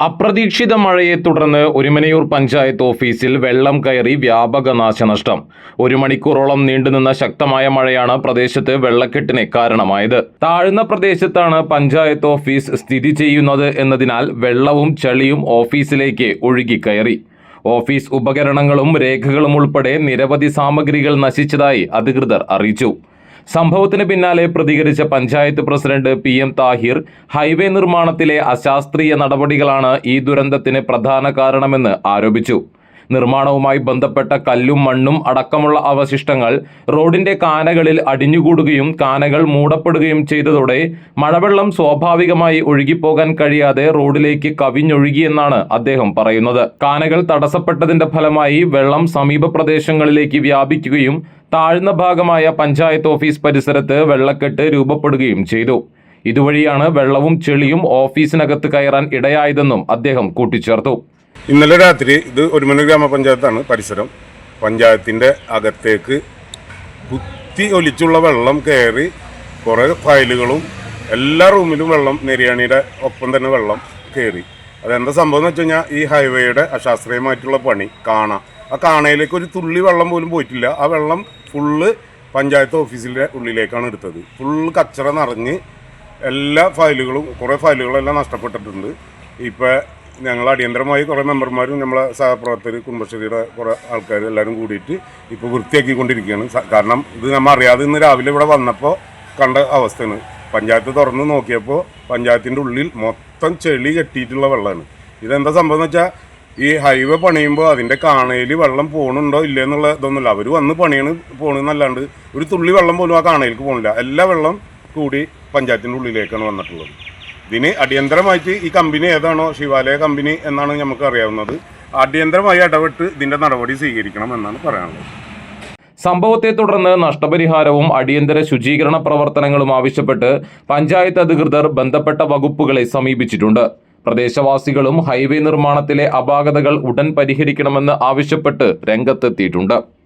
അപ്രതീക്ഷിത മഴയെ തുടർന്ന് ഒരുമനയൂർ പഞ്ചായത്ത് ഓഫീസിൽ വെള്ളം കയറി വ്യാപക നാശനഷ്ടം. 1 മണിക്കൂറോളം നീണ്ടുനിന്ന ശക്തമായ മഴയാണ് പ്രദേശത്ത് വെള്ളക്കെട്ടിന് കാരണമായത്. താഴ്ന്ന പ്രദേശത്താണ് പഞ്ചായത്ത് ഓഫീസ് സ്ഥിതി ചെയ്യുന്നത് എന്നതിനാൽ വെള്ളവും ചളിയും ഓഫീസിലേക്ക് ഒഴുകിക്കയറി. ഓഫീസ് ഉപകരണങ്ങളും രേഖകളും ഉൾപ്പെടെ നിരവധി സാമഗ്രികൾ നശിച്ചതായി അധികൃതർ അറിയിച്ചു. സംഭവത്തിന് പിന്നാലെ പ്രതികരിച്ച panchayat president PM Tahir, highway നിർമ്മാണത്തിലെ അശാസ്ത്രീയ നടപടികളാണ് ഈ ദുരന്തത്തിന് പ്രധാന കാരണമെന്ന് ആരോപിച്ചു. നിർമ്മാണവുമായി ബന്ധപ്പെട്ട കല്ലും മണ്ണും അടക്കമുള്ള അവശിഷ്ടങ്ങൾ റോഡിന്റെ കാനകളിൽ അടിഞ്ഞുകൂടുകയും കാനകൾ മൂടപ്പെടുകയും ചെയ്തതോടെ മഴവെള്ളം സ്വാഭാവികമായി ഒഴുകിപ്പോകാൻ കഴിയാതെ റോഡിലേക്ക് കവിഞ്ഞൊഴുകിയെന്നാണ് അദ്ദേഹം പറയുന്നത്. കാനകൾ തടസ്സപ്പെട്ടതിന്റെ ഫലമായി വെള്ളം സമീപ പ്രദേശങ്ങളിലേക്ക് വ്യാപിക്കുകയും താഴ്ന്ന ഭാഗമായ പഞ്ചായത്ത് ഓഫീസ് പരിസരത്ത് വെള്ളക്കെട്ട് രൂപപ്പെടുകയും ചെയ്തു. ഇതുവഴിയാണ് വെള്ളവും ചെളിയും ഓഫീസിനകത്ത് കയറാൻ ഇടയായതെന്നും അദ്ദേഹം കൂട്ടിച്ചേർത്തു. ഇന്നലെ രാത്രി ഇത് ഒരുമന ഗ്രാമപഞ്ചായത്താണ് പരിസരം. പഞ്ചായത്തിൻ്റെ അകത്തേക്ക് കുത്തി ഒലിച്ചുള്ള വെള്ളം കയറി കുറേ ഫയലുകളും എല്ലാ റൂമിലും വെള്ളം, നെരിയാണിയുടെ ഒപ്പം തന്നെ വെള്ളം കയറി. അതെന്താ സംഭവം എന്ന് വെച്ച് കഴിഞ്ഞാൽ ഈ ഹൈവേയുടെ അശാസ്ത്രീയമായിട്ടുള്ള പണി ആ കാണയിലേക്ക് ഒരു തുള്ളി വെള്ളം പോലും പോയിട്ടില്ല. ആ വെള്ളം ഫുള്ള് പഞ്ചായത്ത് ഓഫീസിൻ്റെ ഉള്ളിലേക്കാണ് എടുത്തത്. ഫുള്ള് കച്ചറ നിറഞ്ഞ് എല്ലാ ഫയലുകളും, കുറേ ഫയലുകളെല്ലാം നഷ്ടപ്പെട്ടിട്ടുണ്ട്. ഇപ്പോൾ ഞങ്ങൾ അടിയന്തരമായി കുറേ മെമ്പർമാരും നമ്മളെ സഹപ്രവർത്തകർ, കുടുംബശ്രീയുടെ കുറേ ആൾക്കാർ എല്ലാവരും കൂടിയിട്ട് ഇപ്പോൾ വൃത്തിയാക്കിക്കൊണ്ടിരിക്കുകയാണ്. കാരണം ഇത് നമ്മൾ അറിയാതെ ഇന്ന് രാവിലെ ഇവിടെ വന്നപ്പോൾ കണ്ട അവസ്ഥയാണ്. പഞ്ചായത്ത് തുറന്ന് നോക്കിയപ്പോൾ പഞ്ചായത്തിൻ്റെ ഉള്ളിൽ മൊത്തം ചെളി കെട്ടിയിട്ടുള്ള വെള്ളമാണ്. ഇതെന്താ സംഭവം എന്ന് വെച്ചാൽ ഈ ഹൈവേ പണിയുമ്പോൾ അതിൻ്റെ കാണയിൽ വെള്ളം പോകണുണ്ടോ ഇല്ല എന്നുള്ള ഇതൊന്നുമില്ല. അവർ വന്ന് പോകണമെന്നല്ലാണ്ട് ഒരു തുള്ളി വെള്ളം പോലും ആ കാണയിലേക്ക് പോകുന്നില്ല. എല്ലാ വെള്ളം കൂടി പഞ്ചായത്തിൻ്റെ ഉള്ളിലേക്കാണ് വന്നിട്ടുള്ളത്. ഇതിന് അടിയന്തരമായിട്ട് ഈ കമ്പനി ഏതാണോ, ശിവാലയ കമ്പനി എന്നാണ് നമുക്ക് അറിയാവുന്നത്, അടിയന്തരമായി ഇടപെട്ട് ഇതിൻ്റെ നടപടി സ്വീകരിക്കണം എന്നാണ് പറയാനുള്ളത്. സംഭവത്തെ തുടർന്ന് നഷ്ടപരിഹാരവും അടിയന്തര ശുചീകരണ പ്രവർത്തനങ്ങളും ആവശ്യപ്പെട്ട് പഞ്ചായത്ത് അധികൃതർ ബന്ധപ്പെട്ട വകുപ്പുകളെ സമീപിച്ചിട്ടുണ്ട്. പ്രദേശവാസികളും ഹൈവേ നിർമ്മാണത്തിലെ അപാകതകൾ ഉടൻ പരിഹരിക്കണമെന്ന് ആവശ്യപ്പെട്ട് രംഗത്തെത്തിയിട്ടുണ്ട്.